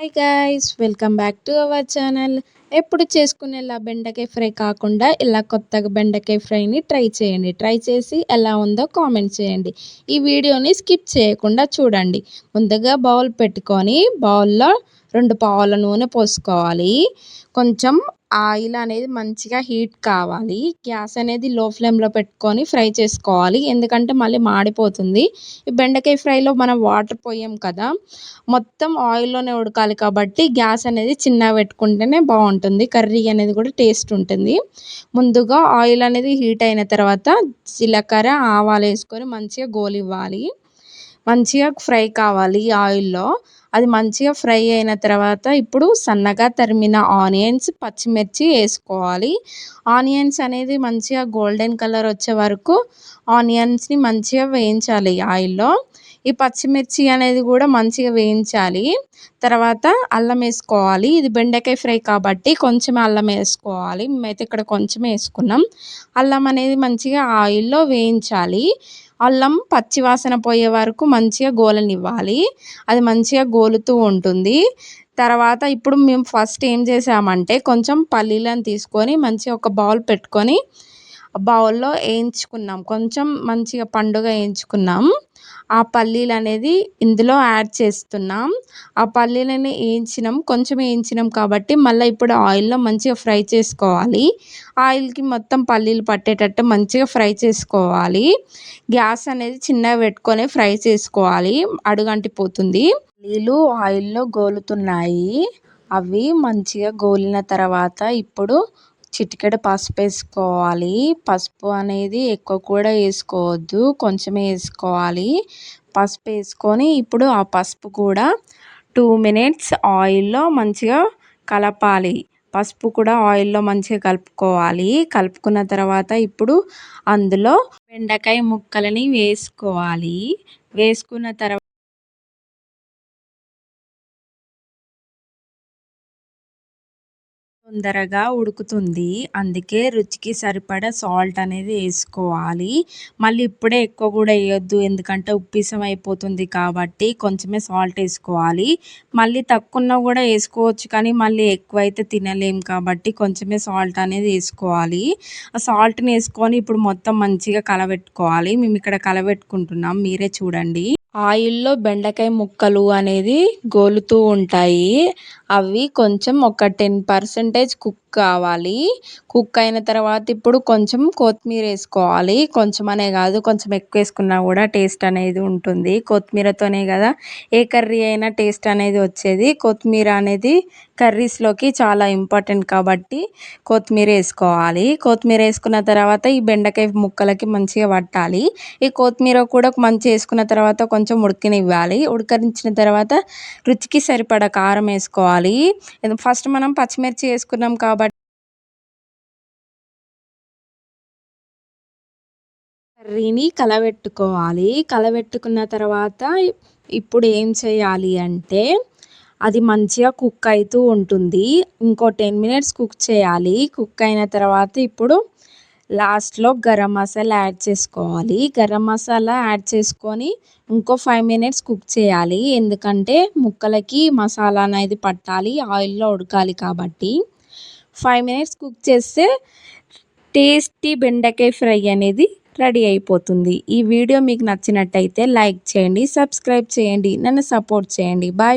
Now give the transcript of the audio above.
Hi guys, welcome back to our channel. ఎప్పుడు చేసుకునేలా బెండకాయ ఫ్రై కాకుండా ఇలా కొత్తగా బెండకాయ ఫ్రైని ట్రై చేయండి. ట్రై చేసి ఎలా ఉందో కామెంట్ చేయండి. ఈ వీడియోని స్కిప్ చేయకుండా చూడండి. ముందుగా బౌల్ పెట్టుకొని బౌల్లో 2 పావుల నూనె పోసుకోవాలి. కొంచెం ఆయిల్ అనేది మంచిగా హీట్ కావాలి. గ్యాస్ అనేది లో ఫ్లేమ్లో పెట్టుకొని ఫ్రై చేసుకోవాలి, ఎందుకంటే మళ్ళీ మాడిపోతుంది. ఈ బెండకాయ ఫ్రైలో మనం వాటర్ పోయాం కదా, మొత్తం ఆయిల్లోనే ఉడకాలి కాబట్టి గ్యాస్ అనేది చిన్నగా పెట్టుకుంటేనే బాగుంటుంది. కర్రీ అనేది కూడా టేస్ట్ ఉంటుంది. ముందుగా ఆయిల్ అనేది హీట్ అయిన తర్వాత జీలకర్ర ఆవాలు వేసుకొని మంచిగా గోలివ్వాలి. మంచిగా ఫ్రై కావాలి ఆయిల్లో. అది మంచిగా ఫ్రై అయిన తర్వాత ఇప్పుడు సన్నగా తరిమిన ఆనియన్స్, పచ్చిమిర్చి వేసుకోవాలి. ఆనియన్స్ అనేది మంచిగా గోల్డెన్ కలర్ వచ్చే వరకు ఆనియన్స్ని మంచిగా వేయించాలి ఆయిల్లో. ఈ పచ్చిమిర్చి అనేది కూడా మంచిగా వేయించాలి. తర్వాత అల్లం వేసుకోవాలి. ఇది బెండకాయ ఫ్రై కాబట్టి కొంచెం అల్లం వేసుకోవాలి. మేమైతే ఇక్కడ కొంచెమే వేసుకున్నాం. అల్లం అనేది మంచిగా ఆయిల్లో వేయించాలి. అల్లం పచ్చి వాసన పోయే వరకు మంచిగా గోలనివ్వాలి. అది మంచిగా గోలుతూ ఉంటుంది. తర్వాత ఇప్పుడు మేము ఫస్ట్ ఏం చేసామంటే కొంచెం పల్లీలను తీసుకొని మంచిగా ఒక బౌల్ పెట్టుకొని బౌల్లో వేయించుకున్నాం. కొంచెం మంచిగా పండుగ వేయించుకున్నాం. ఆ పల్లీలు అనేది ఇందులో యాడ్ చేస్తున్నాం. ఆ పల్లీలని కొంచెం వేయించినాం కాబట్టి మళ్ళీ ఇప్పుడు ఆయిల్లో మంచిగా ఫ్రై చేసుకోవాలి. ఆయిల్కి మొత్తం పల్లీలు పట్టేటట్టు మంచిగా ఫ్రై చేసుకోవాలి. గ్యాస్ అనేది చిన్నగా పెట్టుకొని ఫ్రై చేసుకోవాలి, అడుగంటిపోతుంది. పల్లీలు ఆయిల్లో గోలుతున్నాయి. అవి మంచిగా గోలిన తర్వాత ఇప్పుడు చిటికెడు పసుపు వేసుకోవాలి. పసుపు అనేది ఎక్కువ కూడా వేసుకోవద్దు, కొంచెమే వేసుకోవాలి. పసుపు వేసుకొని ఇప్పుడు ఆ పసుపు కూడా 2 minutes ఆయిల్లో మంచిగా కలపాలి. పసుపు కూడా ఆయిల్లో మంచిగా కలుపుకోవాలి. కలుపుకున్న తర్వాత ఇప్పుడు అందులో బెండకాయ ముక్కలని వేసుకోవాలి. వేసుకున్న తర్వాత తొందరగా ఉడుకుతుంది, అందుకే రుచికి సరిపడా సాల్ట్ అనేది వేసుకోవాలి. మళ్ళీ ఇప్పుడే ఎక్కువ కూడా వేయొద్దు, ఎందుకంటే ఉప్పిసం అయిపోతుంది కాబట్టి కొంచెమే సాల్ట్ వేసుకోవాలి. మళ్ళీ తక్కువ కూడా వేసుకోవచ్చు, కానీ మళ్ళీ ఎక్కువైతే తినలేం కాబట్టి కొంచెమే సాల్ట్ అనేది వేసుకోవాలి. ఆ సాల్ట్ని వేసుకొని ఇప్పుడు మొత్తం మంచిగా కలబెట్టుకోవాలి. మేము ఇక్కడ కలబెట్టుకుంటున్నాం, మీరే చూడండి. ఆయిల్లో బెండకాయ ముక్కలు అనేది గోలుతూ ఉంటాయి. అవి కొంచెం ఒక 10% కుక్ కావాలి. కుక్ అయిన తర్వాత ఇప్పుడు కొంచెం కొత్తిమీర వేసుకోవాలి. కొంచెం అనే కాదు, కొంచెం ఎక్కువ వేసుకున్నా కూడా టేస్ట్ అనేది ఉంటుంది. కొత్తిమీరతోనే కదా ఏ కర్రీ అయినా టేస్ట్ అనేది వచ్చేది. కొత్తిమీర అనేది కర్రీస్లోకి చాలా ఇంపార్టెంట్ కాబట్టి కొత్తిమీర వేసుకోవాలి. కొత్తిమీర వేసుకున్న తర్వాత ఈ బెండకాయ ముక్కలకి మంచిగా పట్టాలి. ఈ కొత్తిమీర కూడా మంచిగా వేసుకున్న తర్వాత కొంచెం ఉడకనివ్వాలి. ఉడకనించిన తర్వాత రుచికి సరిపడా కారం వేసుకోవాలి. ఫస్ట్ మనం పచ్చిమిర్చి వేసుకున్నాం కాబట్టి కర్రీని కలబెట్టుకోవాలి. కలబెట్టుకున్న తర్వాత ఇప్పుడు ఏం చేయాలి అంటే అది మంచిగా కుక్ అవుతూ ఉంటుంది. ఇంకో 10 minutes కుక్ చేయాలి. కుక్ అయిన తర్వాత ఇప్పుడు లాస్ట్లో గరం మసాలా యాడ్ చేసుకోవాలి. గరం మసాలా యాడ్ చేసుకొని ఇంకో 5 minutes కుక్ చేయాలి, ఎందుకంటే ముక్కలకి మసాలా అనేది పట్టాలి, ఆయిల్లో ఉడకాలి కాబట్టి. 5 minutes కుక్ చేస్తే టేస్టీ బెండకాయ ఫ్రై అనేది రెడీ అయిపోతుంది. ఈ వీడియో మీకు నచ్చినట్టయితే లైక్ చేయండి, సబ్స్క్రైబ్ చేయండి, నన్ను సపోర్ట్ చేయండి. బాయ్.